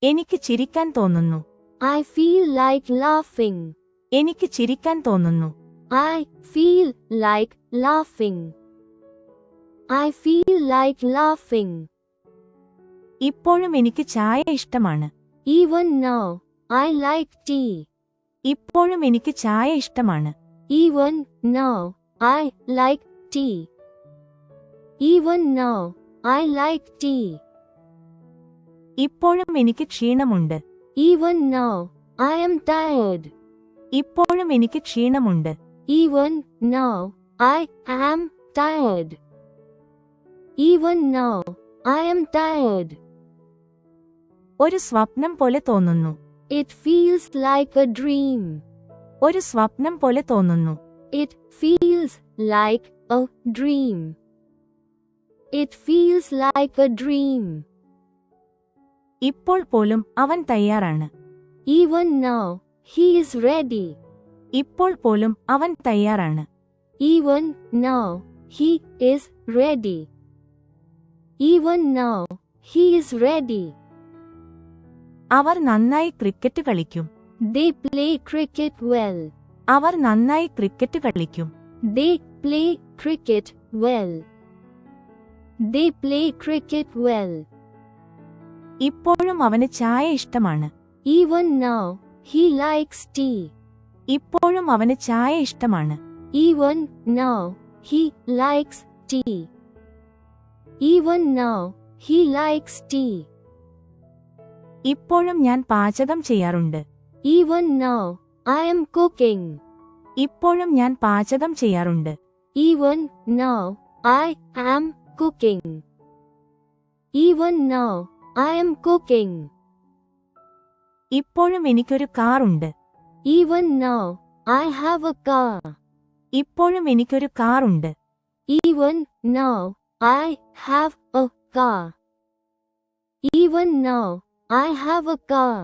എനിക്ക് ചിരിക്കാൻ തോന്നുന്നു. I feel like laughing. എനിക്ക് ചിരിക്കാൻ തോന്നുന്നു. I feel like laughing. I feel like laughing. ഇപ്പോഴും എനിക്ക് ചായ ഇഷ്ടമാണ്. Even now, I like tea. ഇപ്പോഴും എനിക്ക് ചായ ഇഷ്ടമാണ്. Even now, I like tea. Even now, I like tea. ഇപ്പോഴും എനിക്ക് ക്ഷീണമുണ്ട്. Even now, I am tired. ഇപ്പോഴും എനിക്ക് ക്ഷീണമുണ്ട്. Even now, I am tired. Even now, I am tired. ഒരു സ്വപ്നം പോലെ തോന്നുന്നു. It feels like a dream. ഒരു സ്വപ്നം പോലെ തോന്നുന്നു. It feels like a dream. It feels like a dream. ഇപ്പോൾ പോലും അവൻ തയ്യാറാണ്. Even now, he is ready. ഇപ്പോൾ പോലും അവൻ തയ്യാറാണ്. Even now, he is ready. Even now, he is ready. അവർ നന്നായി ക്രിക്കറ്റ് കളിക്കും. They play cricket well. അവർ നന്നായി ക്രിക്കറ്റ് കളിക്കും. They play cricket well. They play cricket well. ഇപ്പോഴും അവന് ചായ ഇഷ്ടമാണ്. Even now, he likes tea. ഇപ്പോഴും അവന് ചായ ഇഷ്ടമാണ്. Even now, he likes tea. Even now, he likes tea. ഇപ്പോഴും ഞാൻ പാചകം ചെയ്യാറുണ്ട്. Even now, I am cooking. ഇപ്പോഴും ഞാൻ പാചകം ചെയ്യാറുണ്ട്. Even now, I am cooking. Even now, I am cooking. ഇപ്പോഴും എനിക്കൊരു കാറുണ്ട്. Even now, I have a car. ഇപ്പോഴും എനിക്കൊരു കാറുണ്ട്. Even now, I have a car. Even now, I have a car.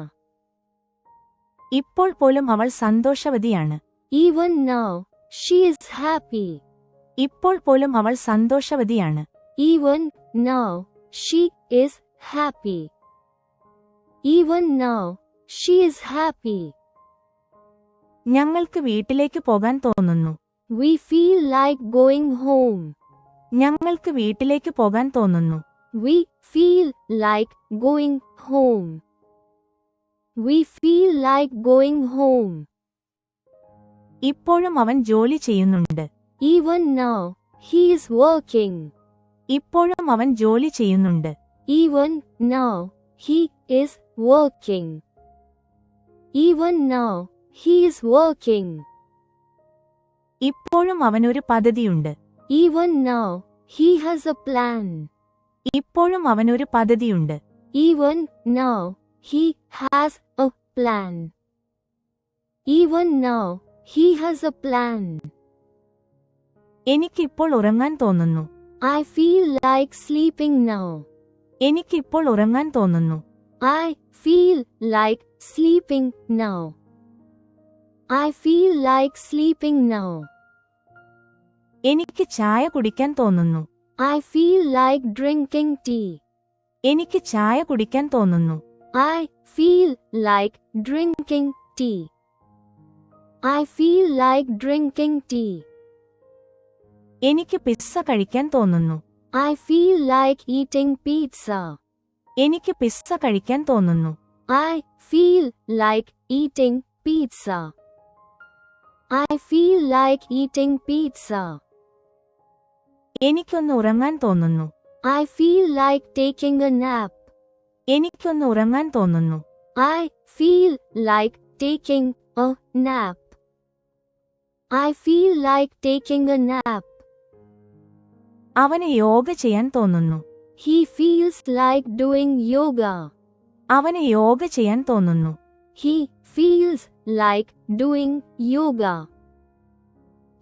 ഇപ്പോൾ പോലും അവൾ സന്തോഷവതിയാണ്. Even now, she is happy. ഇപ്പോൾ പോലും അവൾ സന്തോഷവതിയാണ്. Even now, she is happy. Even now, she is happy. ഞങ്ങൾക്ക് വീട്ടിലേക്ക് പോകാൻ തോന്നുന്നു. We feel like going home. ഞങ്ങൾക്ക് വീട്ടിലേക്ക് പോകാൻ തോന്നുന്നു. We feel like going home. We feel like going home. ഇപ്പോഴും അവൻ ജോലി ചെയ്യുന്നുണ്ട്. Even now, he is working. ഇപ്പോഴും അവൻ ജോലി ചെയ്യുന്നുണ്ട്. Even now, he is working. Even now, he is working. ഇപ്പോഴും അവനൊരു പദ്ധതിയുണ്ട്. Even now, he has a plan. ഇപ്പോഴും അവനൊരു പദ്ധതിയുണ്ട്. Even now, he has a plan. Even now, he has a plan. എനിക്കിപ്പോൾ ഉറങ്ങാൻ തോന്നുന്നു. I feel like sleeping now. എനിക്കിപ്പോൾ ഉറങ്ങാൻ തോന്നുന്നു. I feel like sleeping now. I feel like sleeping now. എനിക്ക് ചായ കുടിക്കാൻ തോന്നുന്നു. I feel like drinking tea. എനിക്ക് ചായ കുടിക്കാൻ തോന്നുന്നു. I feel like drinking tea. I feel like drinking tea. എനിക്ക് പിസ്സ കഴിക്കാൻ തോന്നുന്നു. I feel like eating pizza. എനിക്ക് പിസ്സ കഴിക്കാൻ തോന്നുന്നു. I feel like eating pizza. I feel like eating pizza. എനിക്കൊന്ന് ഉറങ്ങാൻ തോന്നുന്നു. I feel like taking a nap. എനിക്കൊന്ന് ഉറങ്ങാൻ തോന്നുന്നു. I feel like taking a nap. I feel like taking a nap. അവന് യോഗ ചെയ്യാൻ തോന്നുന്നു. He feels like doing yoga. അവന് യോഗ ചെയ്യാൻ തോന്നുന്നു. He feels like doing yoga.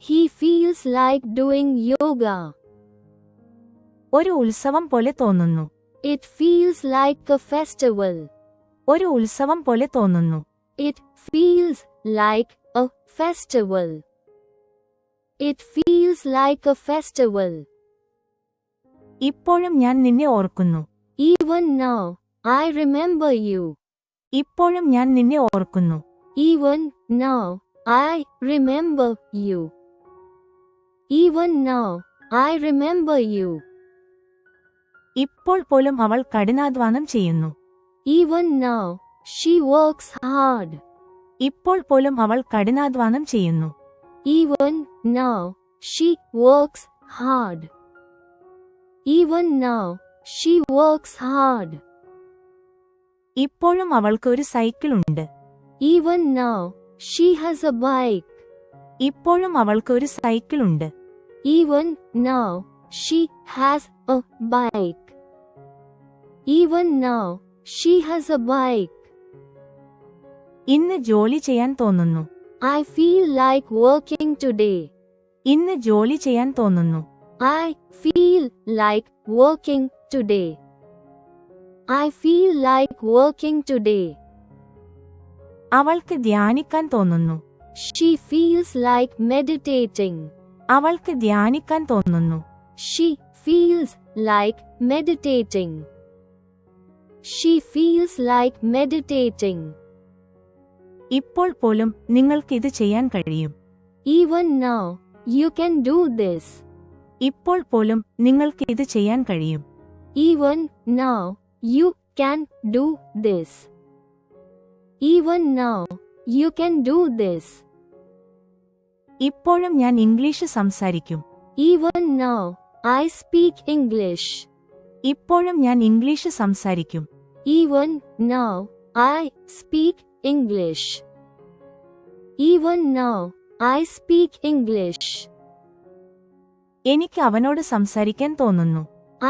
He feels like doing yoga. ഒരു ഉത്സവം പോലെ തോന്നുന്നു. It feels like a festival. ഒരു ഉത്സവം പോലെ തോന്നുന്നു. It feels like a festival. It feels like a festival. ഇപ്പോഴും ഞാൻ നിന്നെ ഓർക്കുന്നു. Even now, I remember you. ഇപ്പോഴും ഞാൻ നിന്നെ ഓർക്കുന്നു. Even now, I remember you. Even now, I remember you. ഇപ്പോൾ പോലും അവൾ കഠിനാധ്വാനം ചെയ്യുന്നു. Even now, she works hard. ഇപ്പോൾ പോലും അവൾ കഠിനാധ്വാനം ചെയ്യുന്നു. Even now, she works hard. Even now, she works hard. ഇപ്പോഴും അവൾക്ക് ഒരു സൈക്കിൾ ഉണ്ട്. Even now, she has a bike. ഇപ്പോഴും അവൾക്ക് ഒരു സൈക്കിൾ ഉണ്ട്. Even now, she has a bike. Even now, she has a bike. ഇന്ന് ജോലി ചെയ്യാൻ തോന്നുന്നു. I feel like working today. ഇന്ന് ജോലി ചെയ്യാൻ തോന്നുന്നു. I feel like working today. I feel like working today. അവൾക്ക് ധ്യാനിക്കാൻ തോന്നുന്നു. She feels like meditating. അവൾക്ക് ധ്യാനിക്കാൻ തോന്നുന്നു. She feels like meditating. She feels like meditating. ഇപ്പോൾ പോലും നിങ്ങൾക്ക് ഇത് ചെയ്യാൻ കഴിയും. Even now, you can do this. ഇപ്പോൾ പോലും നിങ്ങൾക്ക് ഇത് ചെയ്യാൻ കഴിയും. Even now, you can do this. Even now, you can do this. ഇപ്പോഴും ഞാൻ ഇംഗ്ലീഷ് സംസാരിക്കും. Even now, I speak English. ഇപ്പോഴും ഞാൻ ഇംഗ്ലീഷ് സംസാരിക്കും. Even now, I speak English. Even now, I speak English. എനിക്ക് അവനോട് സംസാരിക്കാൻ തോന്നുന്നു.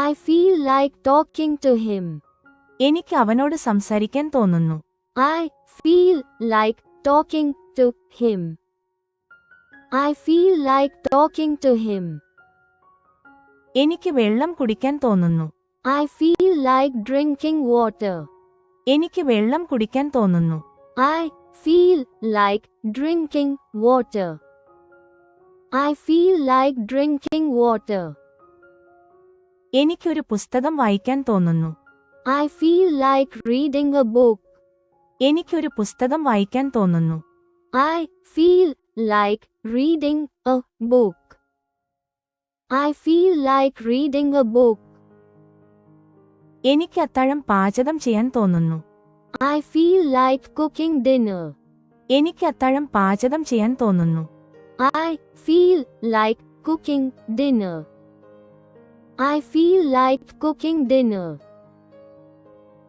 I feel like talking to him. എനിക്ക് അവനോട് സംസാരിക്കാൻ തോന്നുന്നു. I feel like talking to him. I feel like talking to him. എനിക്ക് വെള്ളം കുടിക്കാൻ തോന്നുന്നു. I feel like drinking water. എനിക്ക് വെള്ളം കുടിക്കാൻ തോന്നുന്നു. I feel like drinking water. I feel like drinking water. എനിക്കൊരു പുസ്തകം വായിക്കാൻ തോന്നുന്നു. I feel like reading a book. എനിക്കൊരു പുസ്തകം വായിക്കാൻ തോന്നുന്നു. I feel like reading a book. I feel like reading a book. എനിക്ക് അത്താഴം പാചകം ചെയ്യാൻ തോന്നുന്നു. I feel like cooking dinner. എനിക്ക് അത്താഴം പാചകം ചെയ്യാൻ തോന്നുന്നു. I feel like cooking dinner. I feel like cooking dinner.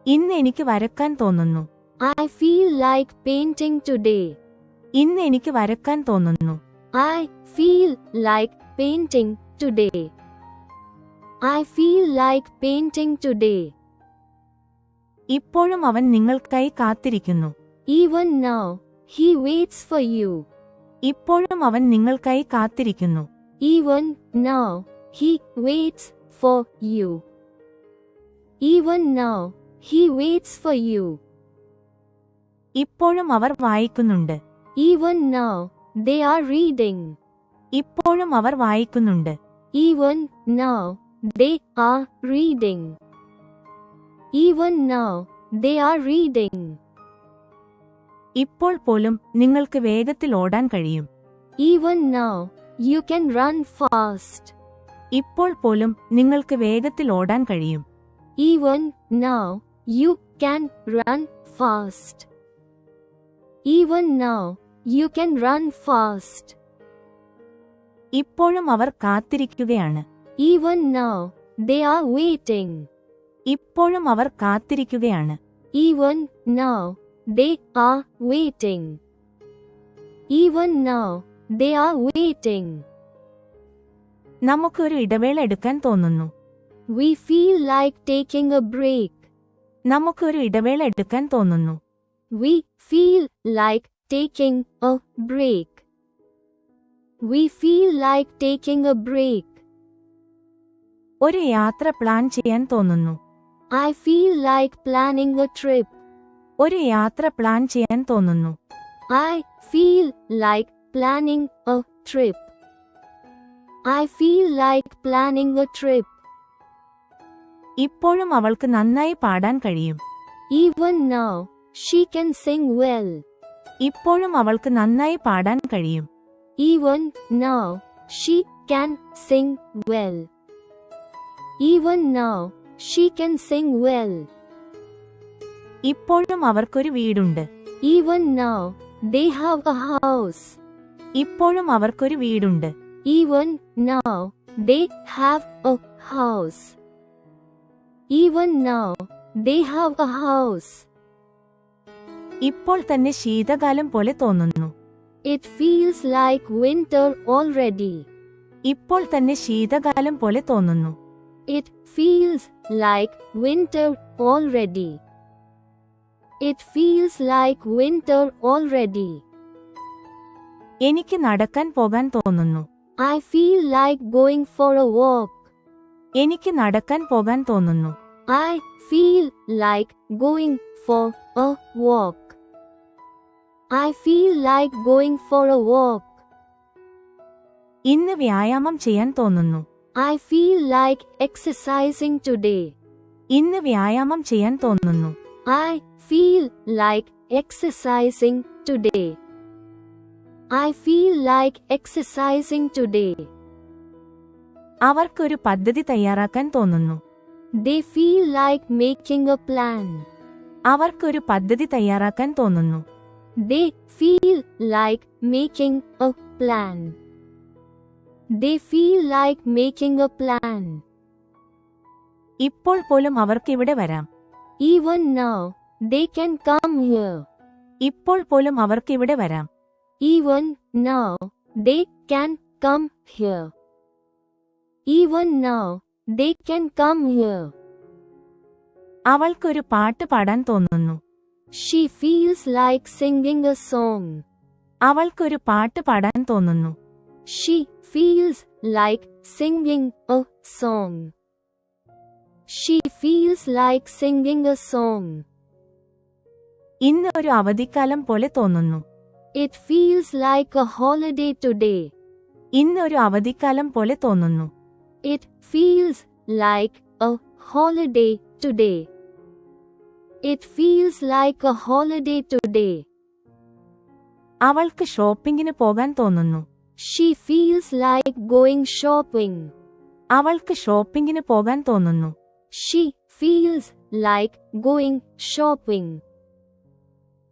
ഇന്ന് എനിക്ക് വരക്കാൻ തോന്നുന്നു. I feel like painting today. ഇന്ന് എനിക്ക് വരക്കാൻ തോന്നുന്നു. I feel like painting today. I feel like painting today. ഇപ്പോഴും അവൻ നിങ്ങൾക്കായി കാത്തിരിക്കുന്നു. Even now, he waits for you. ഇപ്പോഴും അവൻ നിങ്ങൾക്കായി കാത്തിരിക്കുന്നു. Even now, he waits for you. Even now, he waits for you. ഇപ്പോഴും അവർ വായിക്കുന്നുണ്ട്. Even now, they are reading. ഇപ്പോഴും അവർ വായിക്കുന്നുണ്ട്. Even now, they are reading. Even now, they are reading. ഇപ്പോൾ പോലും നിങ്ങൾക്ക് വേഗത്തിൽ ഓടാൻ കഴിയും. Even now, you can run fast. ഇപ്പോൾ പോലും നിങ്ങൾക്ക് വേഗത്തിൽ ഓടാൻ കഴിയും. Even now, you can run fast. Even now, you can run fast. ഇപ്പോഴും അവർ കാത്തിരിക്കുകയാണ്. Even now, they are waiting. ഇപ്പോഴും അവർ കാത്തിരിക്കുകയാണ്. Even now, they are waiting. Even now, they are waiting. നമുക്ക് ഒരു ഇടവേള എടുക്കാൻ തോന്നുന്നു. We feel like taking a break. നമുക്ക് ഒരു ഇടവേള എടുക്കാൻ തോന്നുന്നു. We feel like taking a break. We feel like taking a break. ഒരു യാത്ര പ്ലാൻ ചെയ്യാൻ തോന്നുന്നു. I feel like planning a trip. ഒരു യാത്ര പ്ലാൻ ചെയ്യാൻ തോന്നുന്നു. I feel like planning a trip. I feel like planning a trip. ഇപ്പോഴും അവൾക്ക് നന്നായി പാടാൻ കഴിയും. Even now, She can sing well. ഇപ്പോഴും അവൾക്ക് നന്നായി പാടാൻ കഴിയും. Even now, she can sing well. Even now, she can sing well. ഇപ്പോഴും അവർക്കൊരു വീടുണ്ട്. Even now, they have a house. ഇപ്പോഴും അവർക്കൊരു വീടുണ്ട്. Even now, they have a house. Even now, they have a house. ഇപ്പോൾ തന്നെ ശീതകാലം പോലെ തോന്നുന്നു. It feels like winter already. ഇപ്പോൾ തന്നെ ശീതകാലം പോലെ തോന്നുന്നു. It feels like winter already. It feels like winter already. എനിക്ക് നടക്കാൻ പോകാൻ തോന്നുന്നു. I feel like going for a walk. എനിക്ക് നടക്കാൻ പോകാൻ തോന്നുന്നു. I feel like going for a walk. I feel like going for a walk. ഇന്ന് വ്യായാമം ചെയ്യാൻ തോന്നുന്നു. I feel like exercising today. ഇന്ന് വ്യായാമം ചെയ്യാൻ തോന്നുന്നു. I feel like exercising today. I feel like exercising today. അവർക്കൊരു പദ്ധതി തയ്യാറാക്കാൻ തോന്നുന്നു. They feel like making a plan. അവർക്കൊരു പദ്ധതി തയ്യാറാക്കാൻ തോന്നുന്നു. They feel like making a plan. They feel like making a plan. ഇപ്പോൾ പോലും അവർക്കിവിടെ വരാം. Even now, they can come here. ഇപ്പോൾ പോലും അവർക്കിവിടെ വരാം. Even now, they can come here. Even now, they can come here. അവൾക്കൊരു പാട്ട് പാടാൻ തോന്നുന്നു. She feels like singing a song. അവൾക്കൊരു പാട്ട് പാടാൻ തോന്നുന്നു. She feels like singing a song. She feels like singing a song. ഇന്ന് ഒരു അവധിക്കാലം പോലെ തോന്നുന്നു. It feels like a holiday today. ഇന്ന് ഒരു അവധിക്കാലം പോലെ തോന്നുന്നു. It feels like a holiday today. It feels like a holiday today. അവൾക്ക് ഷോപ്പിംഗിന് പോകാൻ തോന്നുന്നു. She feels like going shopping. അവൾക്ക് ഷോപ്പിംഗിന് പോകാൻ തോന്നുന്നു. She feels like going shopping.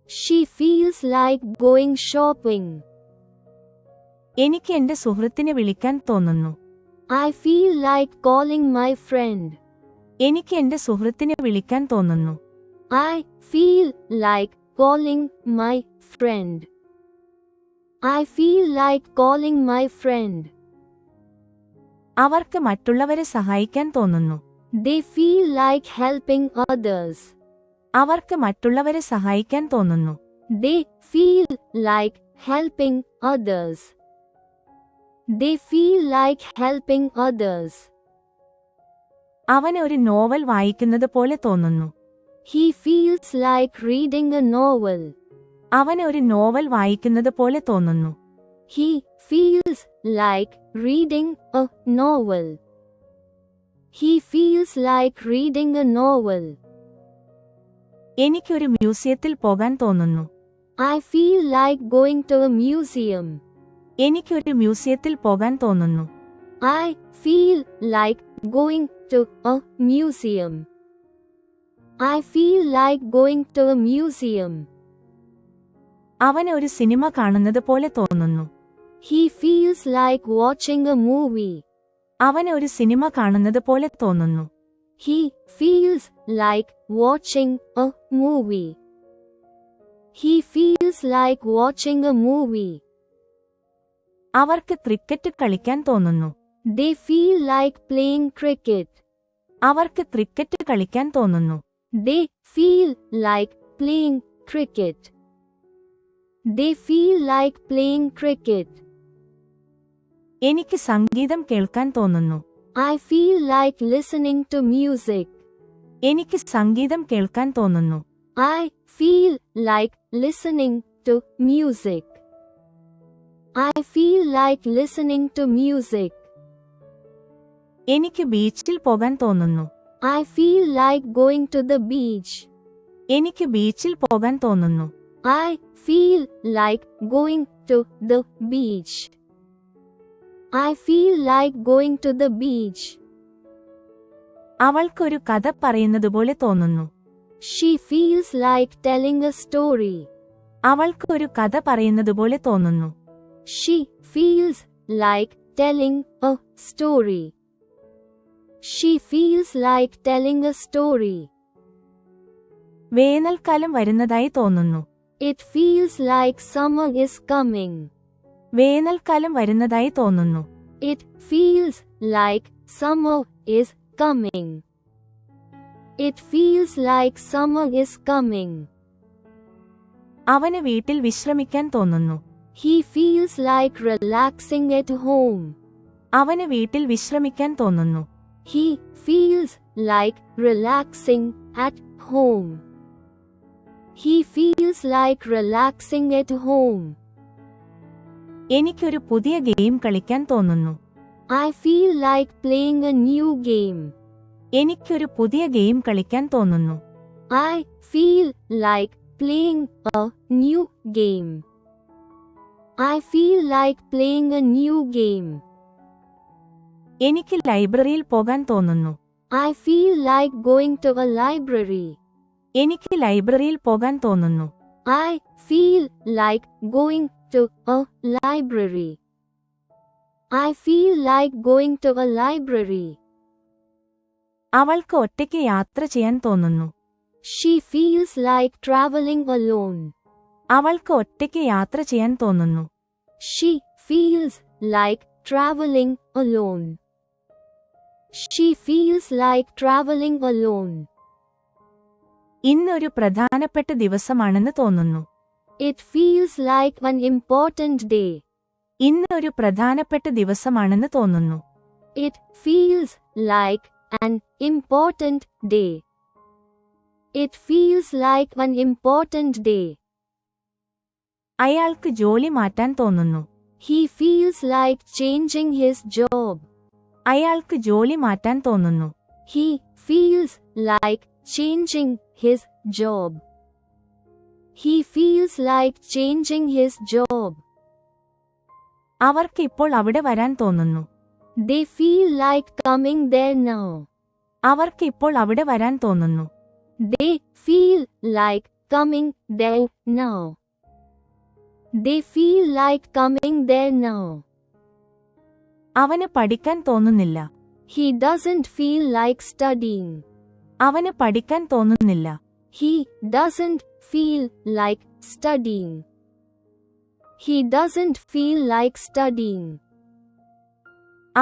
She feels like going shopping. എനിക്ക് എന്റെ സുഹൃത്തിനെ വിളിക്കാൻ തോന്നുന്നു. I feel like calling my friend. എനിക്ക് എന്റെ സുഹൃത്തിനെ വിളിക്കാൻ തോന്നുന്നു. I feel like calling my friend. I feel like calling my friend. അവർക്ക് മറ്റുള്ളവരെ സഹായിക്കാൻ തോന്നുന്നു. They feel like helping others. അവർക്ക് മറ്റുള്ളവരെ സഹായിക്കാൻ തോന്നുന്നു. They feel like helping others. They feel like helping others. അവന് ഒരു നോവൽ വായിക്കുന്നത് പോലെ തോന്നുന്നു. He feels like reading a novel. അവന് ഒരു നോവൽ വായിക്കുന്നത് പോലെ തോന്നുന്നു. He feels like reading a novel. He feels like reading a novel. എനിക്കൊരു മ്യൂസിയത്തിൽ പോകാൻ തോന്നുന്നു. I feel like going to a museum. എനിക്കൊരു മ്യൂസിയത്തിൽ പോകാൻ തോന്നുന്നു. I feel like going to a museum. I feel like going to a museum. അവന് ഒരു സിനിമ കാണുന്നത് പോലെ തോന്നുന്നു. He feels like watching a movie. അവന് ഒരു സിനിമ കാണുന്നത് പോലെ തോന്നുന്നു. He feels like watching a movie. He feels like watching a movie. അവർക്ക് ക്രിക്കറ്റ് കളിക്കാൻ തോന്നുന്നു. They feel like playing cricket. അവർക്ക് ക്രിക്കറ്റ് കളിക്കാൻ തോന്നുന്നു. They feel like playing cricket. They feel like playing cricket. എനിക്ക് സംഗീതം കേൾക്കാൻ തോന്നുന്നു. I feel like listening to music. എനിക്ക് സംഗീതം കേൾക്കാൻ തോന്നുന്നു. I feel like listening to music. I feel like listening to music. എനിക്ക് ബീച്ചിൽ പോകാൻ തോന്നുന്നു. I feel like going to the beach. എനിക്ക് ബീച്ചിൽ പോകാൻ തോന്നുന്നു. I feel like going to the beach. I feel like going to the beach. അവൾക്കൊരു കഥ പറയുന്നതുപോലെ തോന്നുന്നു. She feels like telling a story. അവൾക്ക് ഒരു കഥ പറയുന്നതുപോലെ തോന്നുന്നു. She feels like telling a story. She feels like telling a story. വേനൽക്കാലം വരുന്നതായി തോന്നുന്നു. It feels like summer is coming. വേനൽക്കാലം വരുന്നതായി തോന്നുന്നു. It feels like summer is coming. It feels like summer is coming. അവന് വീട്ടിൽ വിശ്രമിക്കാൻ തോന്നുന്നു. He feels like relaxing at home. അവന് വീട്ടിൽ വിശ്രമിക്കാൻ തോന്നുന്നു. He feels like relaxing at home. He feels like relaxing at home. എനിക്കൊരു പുതിയ ഗെയിം കളിക്കാൻ തോന്നുന്നു. I feel like playing a new game. എനിക്കൊരു പുതിയ ഗെയിം കളിക്കാൻ തോന്നുന്നു. I feel like playing a new game. I feel like playing a new game. എനിക്ക് ലൈബ്രറിയിൽ പോകാൻ തോന്നുന്നു. I feel like going to a library. എനിക്ക് ലൈബ്രറിയിൽ പോകാൻ തോന്നുന്നു. I feel like going to a library. I feel like going to a library. അവൾക്ക് ഒറ്റയ്ക്ക് യാത്ര ചെയ്യാൻ തോന്നുന്നു. She feels like traveling alone. അവൾക്ക് ഒറ്റയ്ക്ക് യാത്ര ചെയ്യാൻ തോന്നുന്നു. She feels like traveling alone. She feels like traveling alone. ഇന്നൊരു പ്രധാനപ്പെട്ട ദിവസമാണെന്ന് തോന്നുന്നു. It feels like an important day. ഇന്നൊരു പ്രധാനപ്പെട്ട ദിവസമാണെന്ന് തോന്നുന്നു. It feels like an important day. It feels like an important day. അയാൾക്ക് ജോലി മാറ്റാൻ തോന്നുന്നു. He feels like changing his job. അയാൾക്ക് ജോലി മാറ്റാൻ തോന്നുന്നു. He feels like changing his job. He feels like changing his job. അവർക്ക് ഇപ്പോൾ അവിടെ വരാൻ തോന്നുന്നു. They feel like coming there now. അവർക്ക് ഇപ്പോൾ അവിടെ വരാൻ തോന്നുന്നു. They feel like coming there now. They feel like coming there now. അവന് പഠിക്കാൻ തോന്നുന്നില്ല. He doesn't feel like studying. അവന് പഠിക്കാൻ തോന്നുന്നില്ല. He doesn't feel like studying. He doesn't feel like studying.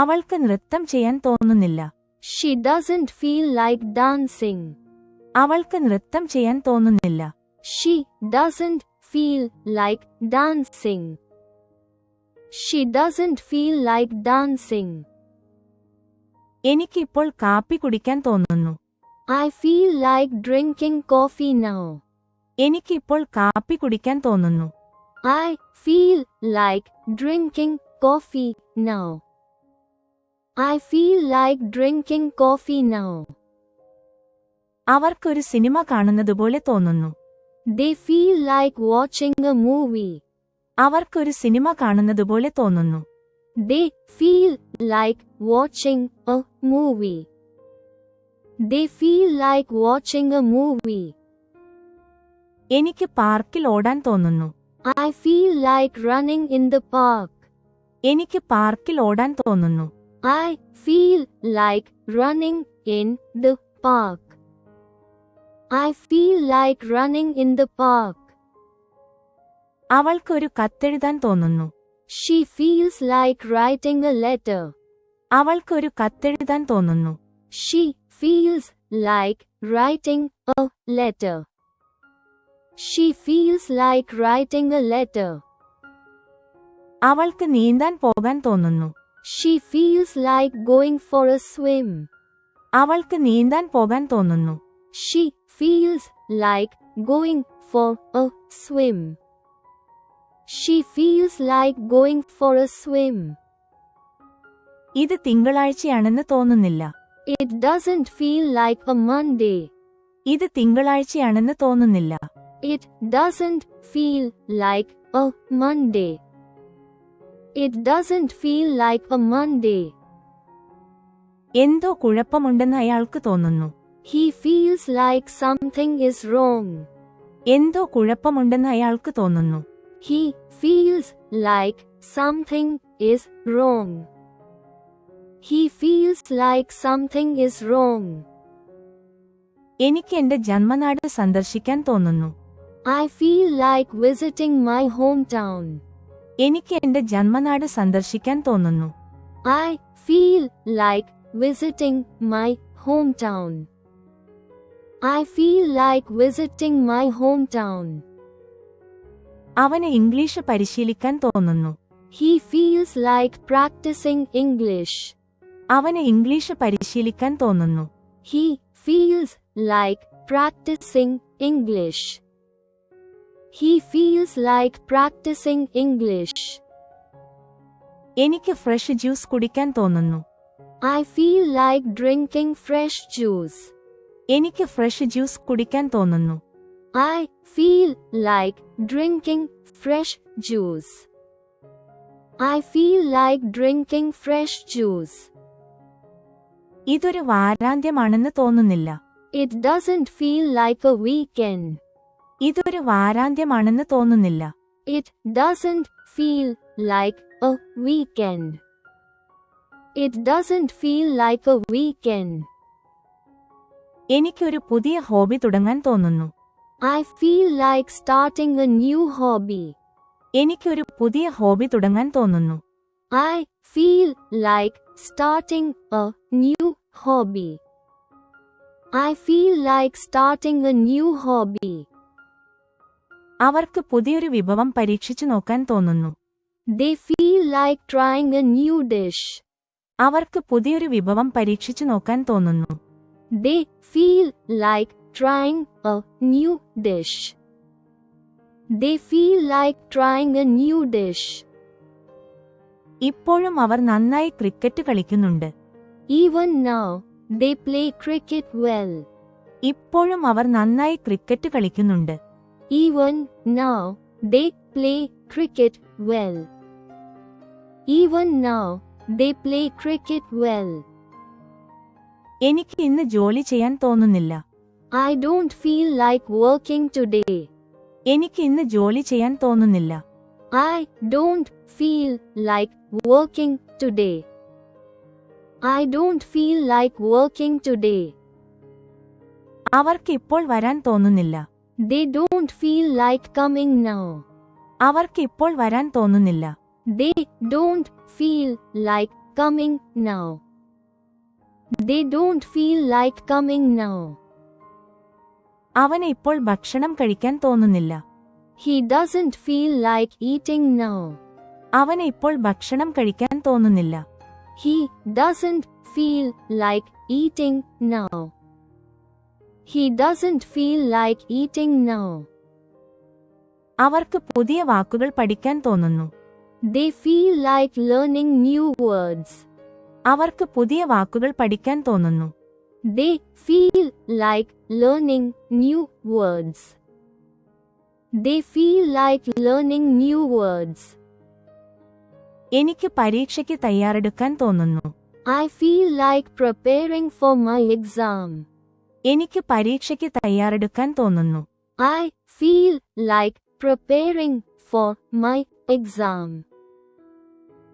അവൾക്ക് നൃത്തം ചെയ്യാൻ തോന്നുന്നില്ല. She doesn't feel like dancing. അവൾക്ക് നൃത്തം ചെയ്യാൻ തോന്നുന്നില്ല. She doesn't feel like dancing. She doesn't feel like dancing. എനിക്ക് ഇപ്പോൾ കാപ്പി കുടിക്കാൻ തോന്നുന്നു. I feel like drinking coffee now. എനിക്ക് ഇപ്പോൾ കാപ്പി കുടിക്കാൻ തോന്നുന്നു. I feel like drinking coffee now. I feel like drinking coffee now. അവർക്കൊരു സിനിമ കാണുന്നതുപോലെ തോന്നുന്നു. They feel like watching a movie. അവർക്കൊരു സിനിമ കാണുന്നതുപോലെ തോന്നുന്നു. They feel like watching a movie. They feel like watching a movie. എനിക്ക് പാർക്കിൽ ഓടാൻ തോന്നുന്നു. I feel like running in the park. എനിക്ക് പാർക്കിൽ ഓടാൻ തോന്നുന്നു. I feel like running in the park. I feel like running in the park. അവൾക്കൊരു കത്തെഴുതാൻ തോന്നുന്നു. She feels like writing a letter. അവൾക്കൊരു കത്തെഴുതാൻ തോന്നുന്നു. She feels like writing a letter. She feels like writing a letter. അവൾക്ക് നീന്താൻ പോകാൻ തോന്നുന്നു. She feels like going for a swim. അവൾക്ക് നീന്താൻ പോകാൻ തോന്നുന്നു. She feels like going for a swim. She feels like going for a swim. ഇത് തിങ്കളാഴ്ചയാണെന്ന് തോന്നുന്നില്ല. It doesn't feel like a Monday. ഇത് തിങ്കളാഴ്ചയാണെന്ന് തോന്നുന്നില്ല. It doesn't feel like a Monday. It doesn't feel like a Monday. എന്തോ കുഴപ്പമുണ്ടെന്ന് അയാൾക്ക് തോന്നുന്നു. He feels like something is wrong. എന്തോ കുഴപ്പമുണ്ടെന്ന് അയാൾക്ക് തോന്നുന്നു. He feels like something is wrong. He feels like something is wrong. എനിക്ക് എന്റെ ജന്മനാട് സന്ദർശിക്കാൻ തോന്നുന്നു. I feel like visiting my hometown. എനിക്ക് എന്റെ ജന്മനാട് സന്ദർശിക്കാൻ തോന്നുന്നു. I feel like visiting my hometown. I feel like visiting my hometown. അവന് ഇംഗ്ലീഷ് പരിശീലിക്കാൻ തോന്നുന്നു. He feels like practicing English. അവന് ഇംഗ്ലീഷ് പരിശീലിക്കാൻ തോന്നുന്നു. He feels like practicing English. He feels like practicing English. എനിക്ക് ഫ്രഷ് ജ്യൂസ് കുടിക്കാൻ തോന്നുന്നു. I feel like drinking fresh juice. എനിക്ക് ഫ്രഷ് ജ്യൂസ് കുടിക്കാൻ തോന്നുന്നു. I feel like drinking fresh juice. I feel like drinking fresh juice. ഇതൊരു വാരാന്ത്യമാണെന്ന് തോന്നുന്നില്ല. It doesn't feel like a weekend. ഇതൊരു വാരാന്ത്യമാണെന്ന് തോന്നുന്നില്ല. It doesn't feel like a weekend. It doesn't feel like a weekend. എനിക്കൊരു പുതിയ hobby തുടങ്ങാൻ തോന്നുന്നു. I feel like starting a new hobby. എനിക്കൊരു പുതിയ ഹോബി തുടങ്ങാൻ തോന്നുന്നു. I feel like starting a new hobby. I feel like starting a new hobby. അവർക്ക് പുതിയൊരു വിഭവം പരീക്ഷിച്ചു നോക്കാൻ തോന്നുന്നു. They feel like trying a new dish. അവർക്ക് പുതിയൊരു വിഭവം പരീക്ഷിച്ചു നോക്കാൻ തോന്നുന്നു. They feel like trying a new dish. They feel like trying a new dish. ഇപ്പോഴും അവർ നന്നായി ക്രിക്കറ്റ് കളിക്കുന്നുണ്ട്. Even now, they play cricket well. ഇപ്പോഴും അവർ നന്നായി ക്രിക്കറ്റ് കളിക്കുന്നുണ്ട്. Even now, they play cricket well. Even now, they play cricket well. എനിക്ക് ഇന്ന് ജോലി ചെയ്യാൻ തോന്നുന്നില്ല. I don't feel like working today. എനിക്ക് ഇന്ന് ജോലി ചെയ്യാൻ തോന്നുന്നില്ല. I don't feel like working today. I don't feel like working today. അവർക്ക് ഇപ്പോൾ വരാൻ തോന്നുന്നില്ല. They don't feel like coming now. അവർക്ക് ഇപ്പോൾ വരാൻ തോന്നുന്നില്ല. They don't feel like coming now. They don't feel like coming now. അവന് ഇപ്പോൾ ഭക്ഷണം കഴിക്കാൻ തോന്നുന്നില്ല. He doesn't feel like eating now. അവന് ഇപ്പോൾ ഭക്ഷണം കഴിക്കാൻ തോന്നുന്നില്ല. He doesn't feel like eating now. He doesn't feel like eating now. അവർക്ക് പുതിയ വാക്കുകൾ പഠിക്കാൻ തോന്നുന്നു. They feel like learning new words. അവർക്ക് പുതിയ വാക്കുകൾ പഠിക്കാൻ തോന്നുന്നു. They feel like learning new words. They feel like learning new words. എനിക്ക് പരീക്ഷയ്ക്ക് തയ്യാറെടുക്കാൻ തോന്നുന്നു. I feel like preparing for my exam. എനിക്ക് പരീക്ഷയ്ക്ക് തയ്യാറെടുക്കാൻ തോന്നുന്നു. I feel like preparing for my exam.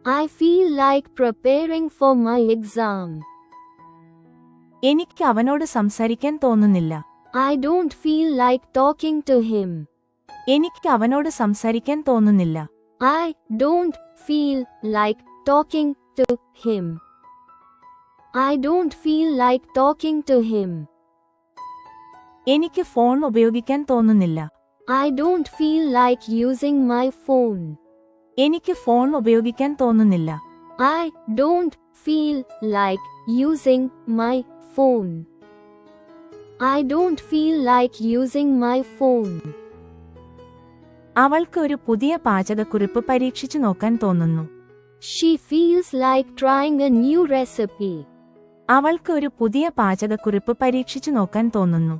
I feel like preparing for my exam. എനിക്ക് അവനോട് സംസാരിക്കാൻ തോന്നുന്നില്ല. I don't feel like talking to him. എനിക്ക് അവനോട് സംസാരിക്കാൻ തോന്നുന്നില്ല. I don't feel like talking to him. I don't feel like talking to him. എനിക്ക് phone ഉപയോഗിക്കാൻ തോന്നുന്നില്ല. I don't feel like using my phone. എനിക്ക് ഫോൺ ഉപയോഗിക്കാൻ തോന്നുന്നില്ല. I don't feel like using my phone. I don't feel like using my phone. അവൾക്ക് ഒരു പുതിയ പാചകക്കുറിപ്പ് പരീക്ഷിച്ചു നോക്കാൻ തോന്നുന്നു. She feels like trying a new recipe. അവൾക്ക് ഒരു പുതിയ പാചകക്കുറിപ്പ് പരീക്ഷിച്ചു നോക്കാൻ തോന്നുന്നു.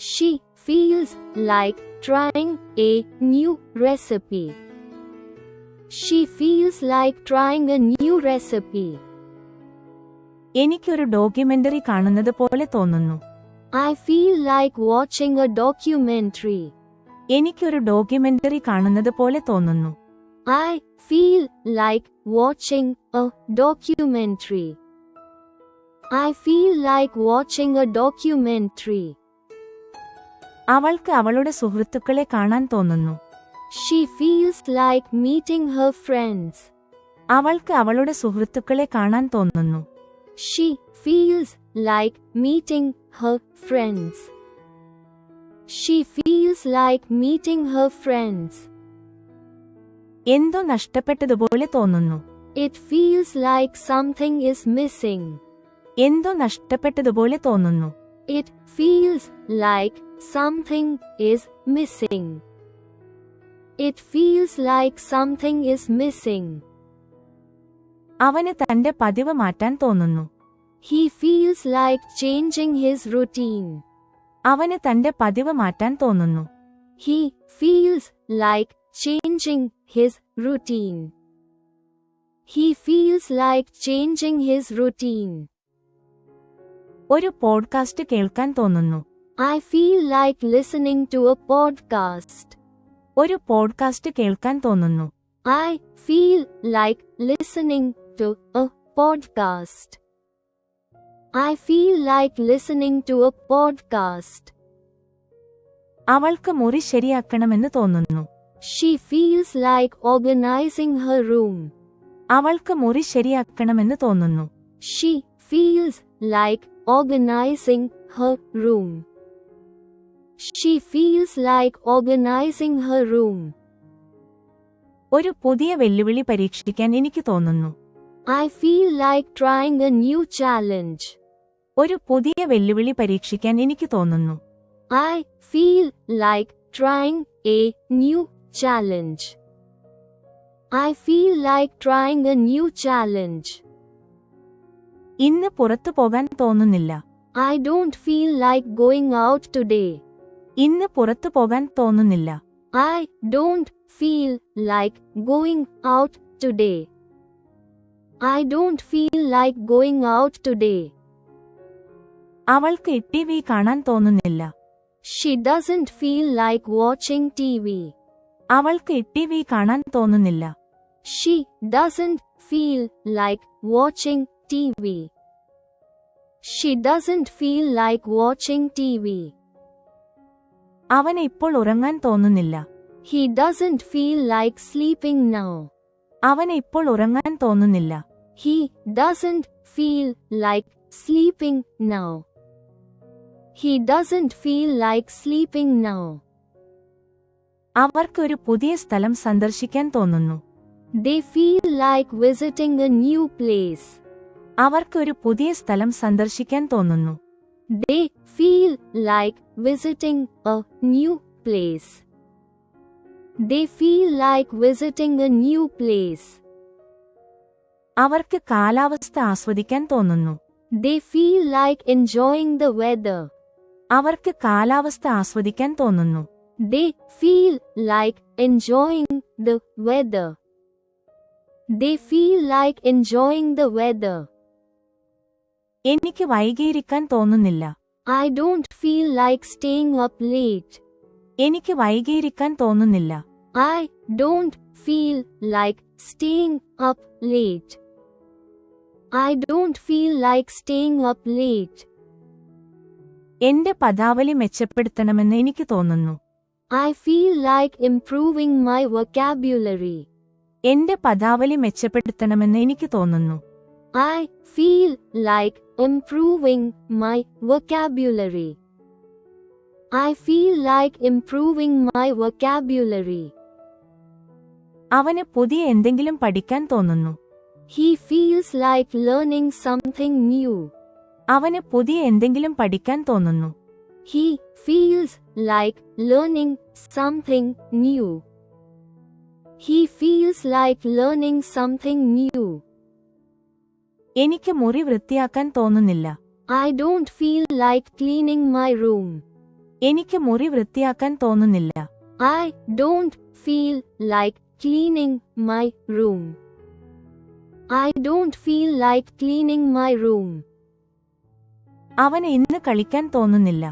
She feels like trying a new recipe. She feels like trying a new recipe. എനിക്കൊരു ഡോക്യുമെന്ററി കാണുന്നത് പോലെ തോന്നുന്നു. I feel like watching a documentary. എനിക്കൊരു ഡോക്യുമെന്ററി കാണുന്നത് പോലെ തോന്നുന്നു. I feel like watching a documentary. I feel like watching a documentary. അവൾക്ക് അവളുടെ സുഹൃത്തുക്കളെ കാണാൻ തോന്നുന്നു. She feels like meeting her friends. അവൾക്ക് അവളുടെ സുഹൃത്തുക്കളെ കാണാൻ തോന്നുന്നു. She feels like meeting her friends. She feels like meeting her friends. എന്തോ നഷ്ടപ്പെട്ടതുപോലെ തോന്നുന്നു. It feels like something is missing. എന്തോ നഷ്ടപ്പെട്ടതുപോലെ തോന്നുന്നു. It feels like something is missing. It feels like something is missing. അവന് തന്റെ പതിവ് മാറ്റാൻ തോന്നുന്നു. He feels like changing his routine. അവന് തന്റെ പതിവ് മാറ്റാൻ തോന്നുന്നു. He feels like changing his routine. He feels like changing his routine. ഒരു പോഡ്കാസ്റ്റ് കേൾക്കാൻ തോന്നുന്നു. I feel like listening to a podcast. ഒരു പോഡ്കാസ്റ്റ് കേൾക്കാൻ തോന്നുന്നു. I feel like listening to a podcast. I feel like listening to a podcast. അവൾക്ക് മുറി ശരിയാക്കണമെന്ന് തോന്നുന്നു. She feels like organizing her room. അവൾക്ക് മുറി ശരിയാക്കണമെന്ന് തോന്നുന്നു. She feels like organizing her room. She feels like organizing her room. ഒരു പുതിയ വെല്ലുവിളി പരീക്ഷിക്കാൻ എനിക്ക് തോന്നുന്നു. I feel like trying a new challenge. ഒരു പുതിയ വെല്ലുവിളി പരീക്ഷിക്കാൻ എനിക്ക് തോന്നുന്നു. I feel like trying a new challenge. I feel like trying a new challenge. ഇന്ന് പുറത്തു പോകാൻ തോന്നുന്നില്ല. I don't feel like going out today. ഇന്ന് പുറത്തു പോകാൻ തോന്നുന്നില്ല. I don't feel like going out today. I don't feel like going out today. അവൾക്ക് TV കാണാൻ തോന്നുന്നില്ല. She doesn't feel like watching TV. അവൾക്ക് ടിവി കാണാൻ തോന്നുന്നില്ല. She doesn't feel like watching TV. She doesn't feel like watching TV. അവന് ഇപ്പോൾ ഉറങ്ങാൻ തോന്നുന്നില്ല. He doesn't feel like sleeping now. അവന് ഇപ്പോൾ ഉറങ്ങാൻ തോന്നുന്നില്ല. He doesn't feel like sleeping now. He doesn't feel like sleeping now. അവർക്ക് ഒരു പുതിയ സ്ഥലം സന്ദർശിക്കാൻ തോന്നുന്നു. They feel like visiting a new place. അവർക്ക് ഒരു പുതിയ സ്ഥലം സന്ദർശിക്കാൻ തോന്നുന്നു. They feel like visiting a new place. They feel like visiting a new place. അവർക്ക് കാലാവസ്ഥ ആസ്വദിക്കാൻ തോന്നുന്നു. They feel like enjoying the weather. അവർക്ക് കാലാവസ്ഥ ആസ്വദിക്കാൻ തോന്നുന്നു. They feel like enjoying the weather. They feel like enjoying the weather. എനിക്ക് വൈകിയിരിക്കാൻ തോന്നുന്നില്ല. I don't feel like staying up late. എനിക്ക് വൈകിയിരിക്കാൻ തോന്നുന്നില്ല. I don't feel like staying up late. I don't feel like staying up late. എന്റെ പദാവലി മെച്ചപ്പെടുത്തണമെന്ന് എനിക്ക് തോന്നുന്നു. I feel like improving my vocabulary. എന്റെ പദാവലി മെച്ചപ്പെടുത്തണമെന്ന് എനിക്ക് തോന്നുന്നു. I feel like improving my vocabulary. I feel like improving my vocabulary. അവന് പുതിയ എന്തെങ്കിലും പഠിക്കാൻ തോന്നുന്നു. He feels like learning something new. അവന് പുതിയ എന്തെങ്കിലും പഠിക്കാൻ തോന്നുന്നു. He feels like learning something new. He feels like learning something new. എനിക്ക് മുറി വൃത്തിയാക്കാൻ തോന്നുന്നില്ല. I don't feel like cleaning my room. എനിക്ക് മുറി വൃത്തിയാക്കാൻ തോന്നുന്നില്ല. I don't feel like cleaning my room. I don't feel like cleaning my room. അവന് ഇന്ന് കളിക്കാൻ തോന്നുന്നില്ല.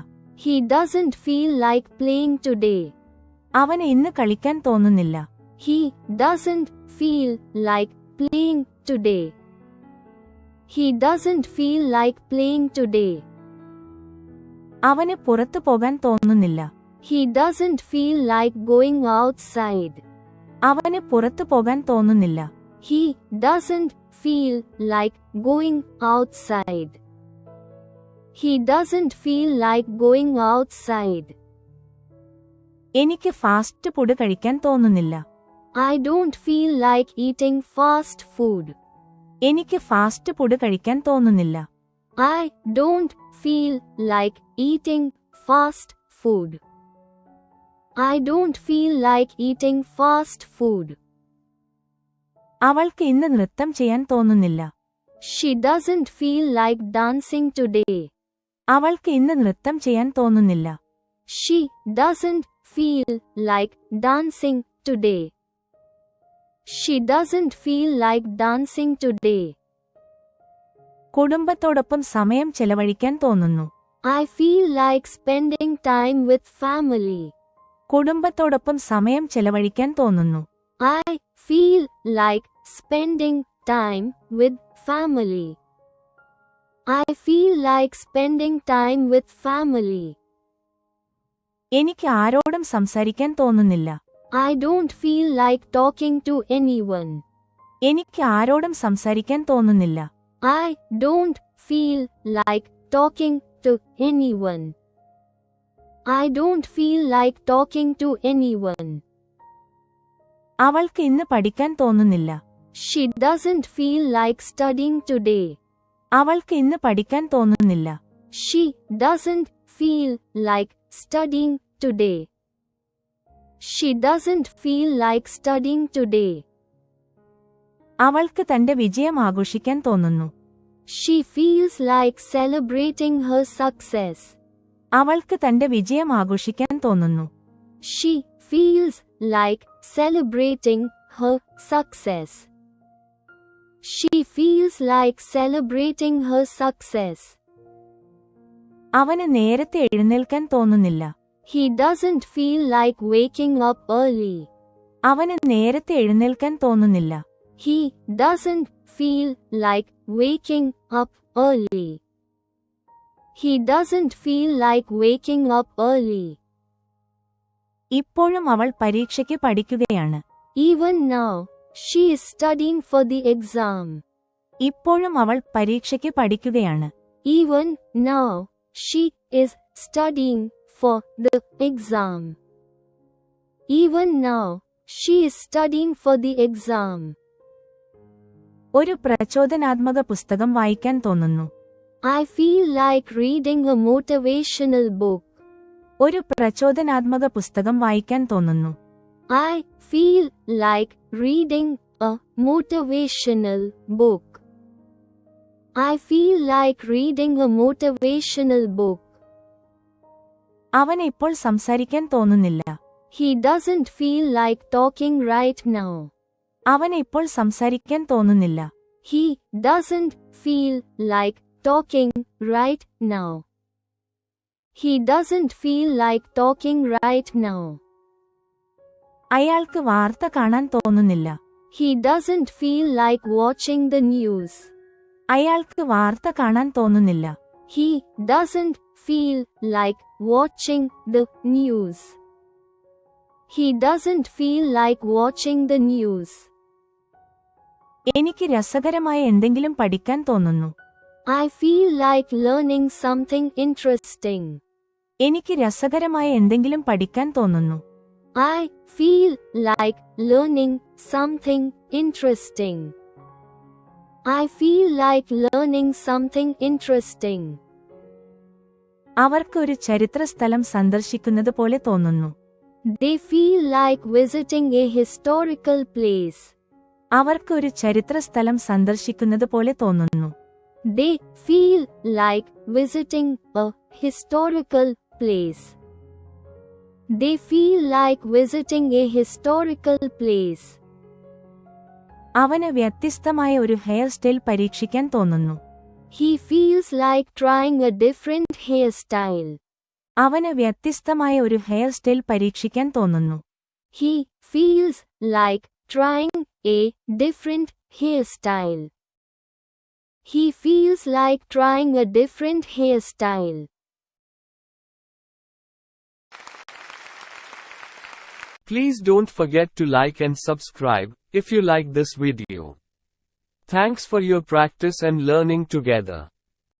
He doesn't feel like playing today. അവന് ഇന്ന് കളിക്കാൻ തോന്നുന്നില്ല. He doesn't feel like playing today. He doesn't feel like playing today. അവന് പുറത്തു പോകാൻ തോന്നുന്നില്ല. He doesn't feel like going outside. അവന് പുറത്തു പോകാൻ തോന്നുന്നില്ല. He doesn't feel like going outside. He doesn't feel like going outside. എനിക്ക് ഫാസ്റ്റ് ഫുഡ് കഴിക്കാൻ തോന്നുന്നില്ല. I don't feel like eating fast food. എനിക്ക് ഫാസ്റ്റ് ഫുഡ് കഴിക്കാൻ തോന്നുന്നില്ല. I don't feel like eating fast food. I don't feel like eating fast food. അവൾക്ക് ഇന്ന് നൃത്തം ചെയ്യാൻ തോന്നുന്നില്ല. She doesn't feel like dancing today. അവൾക്ക് ഇന്ന് നൃത്തം ചെയ്യാൻ തോന്നുന്നില്ല. She doesn't feel like dancing today. She doesn't feel like dancing today. കുടുംബത്തോടൊപ്പം സമയം ചെലവഴിക്കാൻ തോന്നുന്നു. I feel like spending time with family. കുടുംബത്തോടൊപ്പം സമയം ചെലവഴിക്കാൻ തോന്നുന്നു. I feel like spending time with family. I feel like spending time with family. എനിക്ക് ആരോടും സംസാരിക്കാൻ തോന്നുന്നില്ല. I don't feel like talking to anyone. എനിക്ക് ആരോടും സംസാരിക്കാൻ തോന്നുന്നില്ല. I don't feel like talking to anyone. I don't feel like talking to anyone. അവൾക്ക് ഇന്ന് പഠിക്കാൻ തോന്നുന്നില്ല. She doesn't feel like studying today. അവൾക്ക് ഇന്ന് പഠിക്കാൻ തോന്നുന്നില്ല. She doesn't feel like studying today. She doesn't feel like studying today. അവൾക്ക് തന്റെ വിജയം ആഘോഷിക്കാൻ തോന്നുന്നു. She feels like celebrating her success. അവൾക്ക് തന്റെ വിജയം ആഘോഷിക്കാൻ തോന്നുന്നു. She feels like celebrating her success. She feels like celebrating her success. അവന് നേരത്തെ എഴുന്നേൽക്കാൻ തോന്നുന്നില്ല. He doesn't feel like waking up early. അവന് നേരത്തെ എഴുന്നേൽക്കാൻ തോന്നുന്നില്ല. He doesn't feel like waking up early. He doesn't feel like waking up early. ഇപ്പോഴും അവൾ പരീക്ഷയ്ക്ക് പഠിക്കുകയാണ്. Even now, she is studying for the exam. ഇപ്പോഴും അവൾ പരീക്ഷയ്ക്ക് പഠിക്കുകയാണ്. Even now, she is studying for the exam. Even now, she is studying for the exam. ഒരു പ്രചോദനാത്മക പുസ്തകം വായിക്കാൻ തോന്നുന്നു. I feel like reading a motivational book. ഒരു പ്രചോദനാത്മക പുസ്തകം വായിക്കാൻ തോന്നുന്നു. I feel like reading a motivational book. I feel like reading a motivational book. അവന് ഇപ്പോൾ സംസാരിക്കാൻ തോന്നുന്നില്ല. He doesn't feel like talking right now. അവന് ഇപ്പോൾ സംസാരിക്കാൻ തോന്നുന്നില്ല. He doesn't feel like talking right now. He doesn't feel like talking right now. അയാൾക്ക് വാർത്ത കാണാൻ തോന്നുന്നില്ല. He doesn't feel like watching the news. അയാൾക്ക് വാർത്ത കാണാൻ തോന്നുന്നില്ല. He doesn't feel like watching the news. He doesn't feel like watching the news. എനിക്ക് രസകരമായ എന്തെങ്കിലും പഠിക്കാൻ തോന്നുന്നു. I feel like learning something interesting. എനിക്ക് രസകരമായ എന്തെങ്കിലും പഠിക്കാൻ തോന്നുന്നു. I feel like learning something interesting. I feel like learning something interesting. അവർക്ക് ഒരു ചരിത്ര സ്ഥലം സന്ദർശിക്കുന്നത് പോലെ തോന്നുന്നു. They feel like visiting a historical place. അവർക്ക് ഒരു ചരിത്ര സ്ഥലം സന്ദർശിക്കുന്നത് പോലെ തോന്നുന്നു. They feel like visiting a historical place. They feel like visiting a historical place. അവന് വ്യത്യസ്തമായ ഒരു ഹെയർ സ്റ്റൈൽ പരീക്ഷിക്കാൻ തോന്നുന്നു. He feels like trying a different hairstyle. അവന് വ്യത്യസ്തമായ ഒരു ഹെയർ സ്റ്റൈൽ പരീക്ഷിക്കാൻ തോന്നുന്നു. He feels like trying a different hairstyle. He feels like trying a different hairstyle. Please don't forget to like and subscribe if you like this video. Thanks for your practice and learning together.